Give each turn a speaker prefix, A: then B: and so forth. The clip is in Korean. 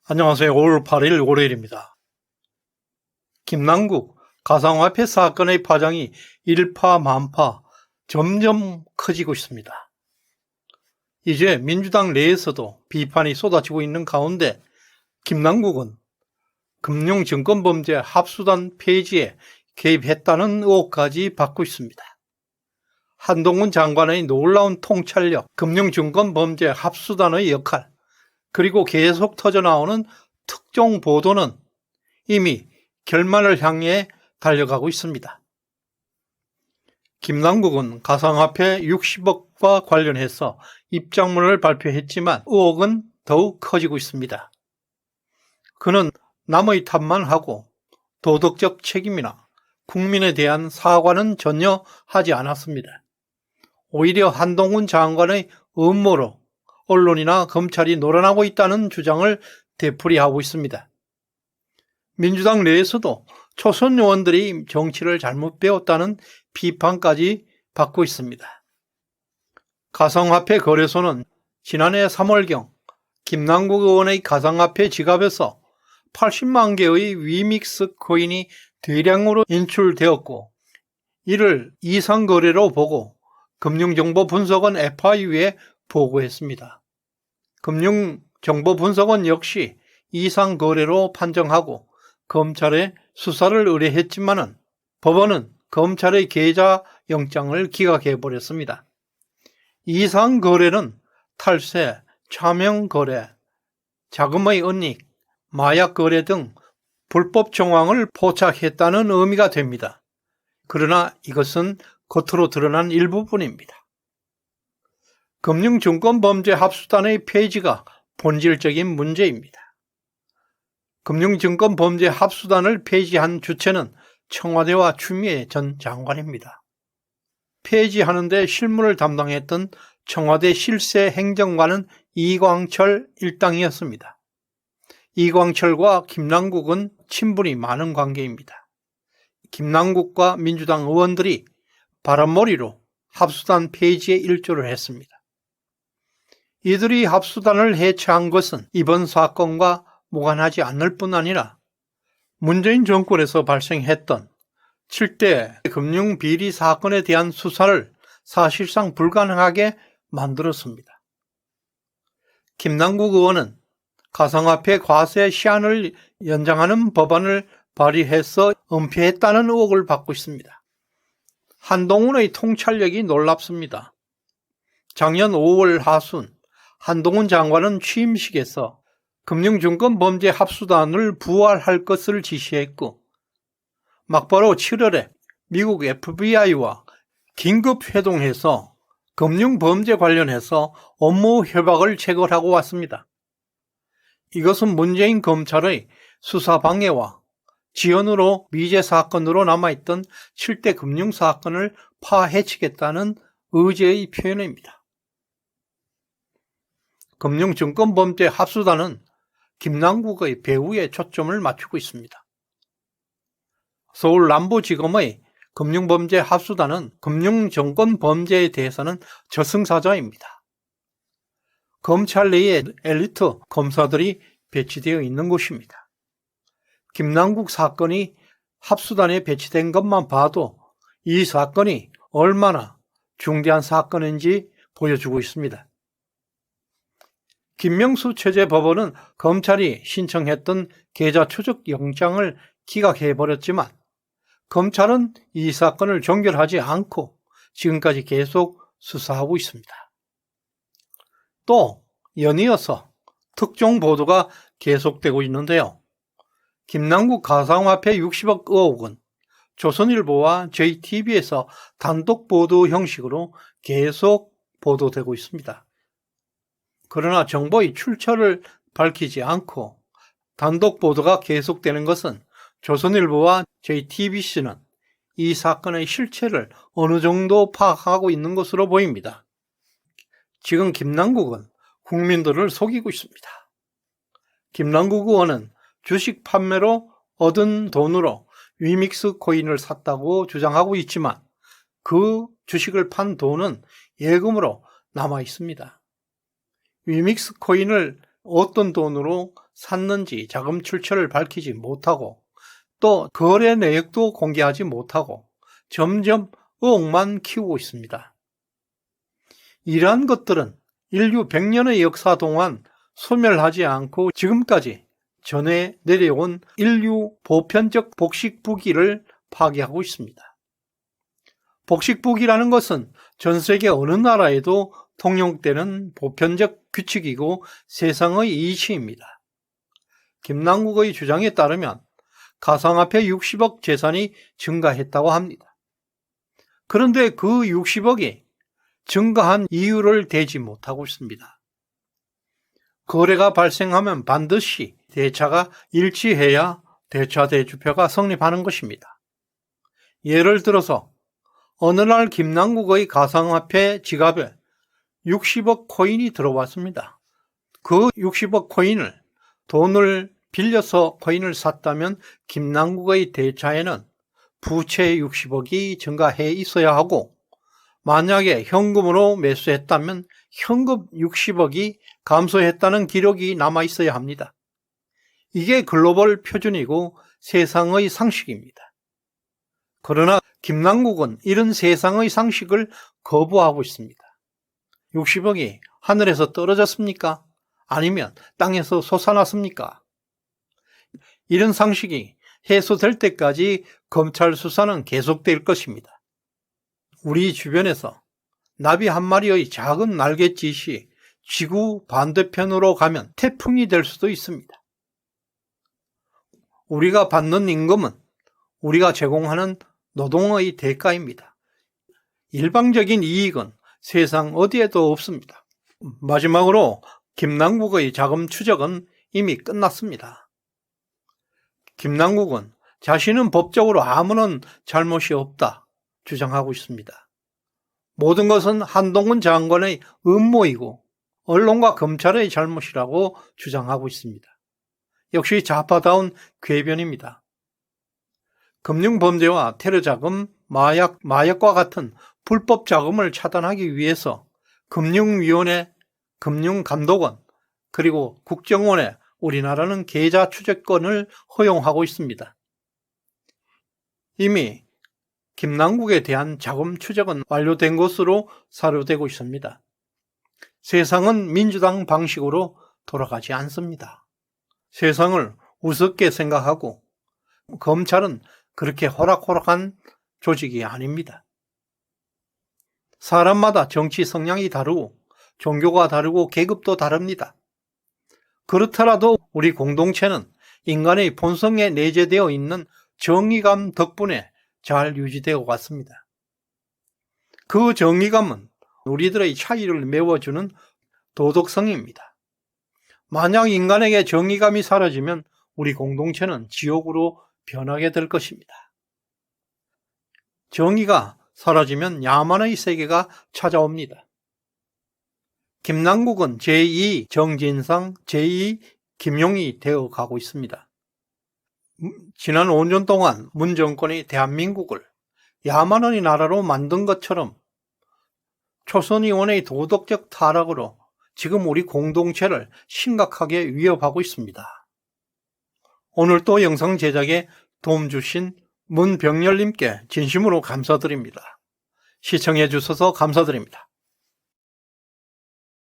A: 안녕하세요. 5월 8일 월요일입니다. 김남국 가상화폐 사건의 파장이 일파만파 점점 커지고 있습니다. 이제 민주당 내에서도 비판이 쏟아지고 있는 가운데 김남국은 금융증권범죄 합수단 폐지에 개입했다는 의혹까지 받고 있습니다. 한동훈 장관의 놀라운 통찰력, 금융증권범죄 합수단의 역할, 그리고 계속 터져나오는 특종 보도는 이미 결말을 향해 달려가고 있습니다. 김남국은 가상화폐 60억과 관련해서 입장문을 발표했지만 의혹은 더욱 커지고 있습니다. 그는 남의 탓만 하고 도덕적 책임이나 국민에 대한 사과는 전혀 하지 않았습니다. 오히려 한동훈 장관의 음모로 언론이나 검찰이 놀아나고 있다는 주장을 되풀이하고 있습니다. 민주당 내에서도 초선 의원들이 정치를 잘못 배웠다는 비판까지 받고 있습니다. 가상화폐 거래소는 지난해 3월경 김남국 의원의 가상화폐 지갑에서 80만 개의 위믹스 코인이 대량으로 인출되었고, 이를 이상거래로 보고 금융정보분석원 FIU에 보고했습니다. 금융정보분석원 역시 이상거래로 판정하고 검찰에 수사를 의뢰했지만 법원은 검찰의 계좌 영장을 기각해버렸습니다. 이상거래는 탈세, 차명거래, 자금의 은닉, 마약거래 등 불법 정황을 포착했다는 의미가 됩니다. 그러나 이것은 겉으로 드러난 일부분입니다. 금융증권범죄 합수단의 폐지가 본질적인 문제입니다. 금융증권범죄 합수단을 폐지한 주체는 청와대와 추미애 전 장관입니다. 폐지하는 데 실무를 담당했던 청와대 실세 행정관은 이광철 일당이었습니다. 이광철과 김남국은 친분이 많은 관계입니다. 김남국과 민주당 의원들이 바람몰이로 합수단 폐지에 일조를 했습니다. 이들이 합수단을 해체한 것은 이번 사건과 무관하지 않을 뿐 아니라 문재인 정권에서 발생했던 7대 금융비리 사건에 대한 수사를 사실상 불가능하게 만들었습니다. 김남국 의원은 가상화폐 과세 시한을 연장하는 법안을 발의해서 은폐했다는 의혹을 받고 있습니다. 한동훈의 통찰력이 놀랍습니다. 작년 5월 하순 한동훈 장관은 취임식에서 금융증권범죄 합수단을 부활할 것을 지시했고, 막바로 7월에 미국 FBI와 긴급 회동해서 금융범죄 관련해서 업무 협약을 체결하고 왔습니다. 이것은 문재인 검찰의 수사 방해와 지연으로 미제 사건으로 남아있던 7대 금융사건을 파헤치겠다는 의지의 표현입니다. 금융증권범죄 합수단은 김남국의 배후에 초점을 맞추고 있습니다. 서울 남부지검의 금융범죄 합수단은 금융정권범죄에 대해서는 저승사자입니다. 검찰 내에 엘리트 검사들이 배치되어 있는 곳입니다. 김남국 사건이 합수단에 배치된 것만 봐도 이 사건이 얼마나 중대한 사건인지 보여주고 있습니다. 김명수 체제법원은 검찰이 신청했던 계좌 추적 영장을 기각해버렸지만 검찰은 이 사건을 종결하지 않고 지금까지 계속 수사하고 있습니다. 또 연이어서 특종 보도가 계속되고 있는데요. 김남국 가상화폐 60억 의혹은 조선일보와 JTBC에서 단독 보도 형식으로 계속 보도되고 있습니다. 그러나 정보의 출처를 밝히지 않고 단독 보도가 계속되는 것은 조선일보와 JTBC는 이 사건의 실체를 어느 정도 파악하고 있는 것으로 보입니다. 지금 김남국은 국민들을 속이고 있습니다. 김남국 의원은 주식 판매로 얻은 돈으로 위믹스 코인을 샀다고 주장하고 있지만 그 주식을 판 돈은 예금으로 남아 있습니다. 위믹스 코인을 어떤 돈으로 샀는지 자금 출처를 밝히지 못하고 또 거래 내역도 공개하지 못하고 점점 의혹만 키우고 있습니다. 이러한 것들은 인류 100년의 역사 동안 소멸하지 않고 지금까지 전해 내려온 인류 보편적 복식부기를 파괴하고 있습니다. 복식부기라는 것은 전 세계 어느 나라에도 통용되는 보편적 규칙이고 세상의 이치입니다. 김남국의 주장에 따르면 가상화폐 60억 재산이 증가했다고 합니다. 그런데 그 60억이 증가한 이유를 대지 못하고 있습니다. 거래가 발생하면 반드시 대차가 일치해야 대차대주표가 성립하는 것입니다. 예를 들어서 어느 날 김남국의 가상화폐 지갑에 60억 코인이 들어왔습니다. 그 60억 코인을 돈을 빌려서 코인을 샀다면 김남국의 대차에는 부채 60억이 증가해 있어야 하고 만약에 현금으로 매수했다면 현금 60억이 감소했다는 기록이 남아 있어야 합니다. 이게 글로벌 표준이고 세상의 상식입니다. 그러나 김남국은 이런 세상의 상식을 거부하고 있습니다. 60억이 하늘에서 떨어졌습니까? 아니면 땅에서 솟아났습니까? 이런 상식이 해소될 때까지 검찰 수사는 계속될 것입니다. 우리 주변에서 나비 한 마리의 작은 날갯짓이 지구 반대편으로 가면 태풍이 될 수도 있습니다. 우리가 받는 임금은 우리가 제공하는 노동의 대가입니다. 일방적인 이익은 세상 어디에도 없습니다. 마지막으로 김남국의 자금 추적은 이미 끝났습니다. 김남국은 자신은 법적으로 아무런 잘못이 없다 주장하고 있습니다. 모든 것은 한동훈 장관의 음모이고 언론과 검찰의 잘못이라고 주장하고 있습니다. 역시 좌파다운 궤변입니다. 금융범죄와 테러자금, 마약과 같은 불법 자금을 차단하기 위해서 금융위원회, 금융감독원, 그리고 국정원에 우리나라는 계좌 추적권을 허용하고 있습니다. 이미 김남국에 대한 자금 추적은 완료된 것으로 사료되고 있습니다. 세상은 민주당 방식으로 돌아가지 않습니다. 세상을 우습게 생각하고 검찰은 그렇게 호락호락한 조직이 아닙니다. 사람마다 정치 성향이 다르고 종교가 다르고 계급도 다릅니다. 그렇더라도 우리 공동체는 인간의 본성에 내재되어 있는 정의감 덕분에 잘 유지되어 왔습니다. 그 정의감은 우리들의 차이를 메워주는 도덕성입니다. 만약 인간에게 정의감이 사라지면 우리 공동체는 지옥으로 변하게 될 것입니다. 정의가 사라지면 야만의 세계가 찾아옵니다. 김남국은 제2 정진상, 제2 김용이 되어 가고 있습니다. 지난 5년 동안 문 정권이 대한민국을 야만의 나라로 만든 것처럼 초선의원의 도덕적 타락으로 지금 우리 공동체를 심각하게 위협하고 있습니다. 오늘 또 영상 제작에 도움 주신 문병렬님께 진심으로 감사드립니다. 시청해 주셔서 감사드립니다.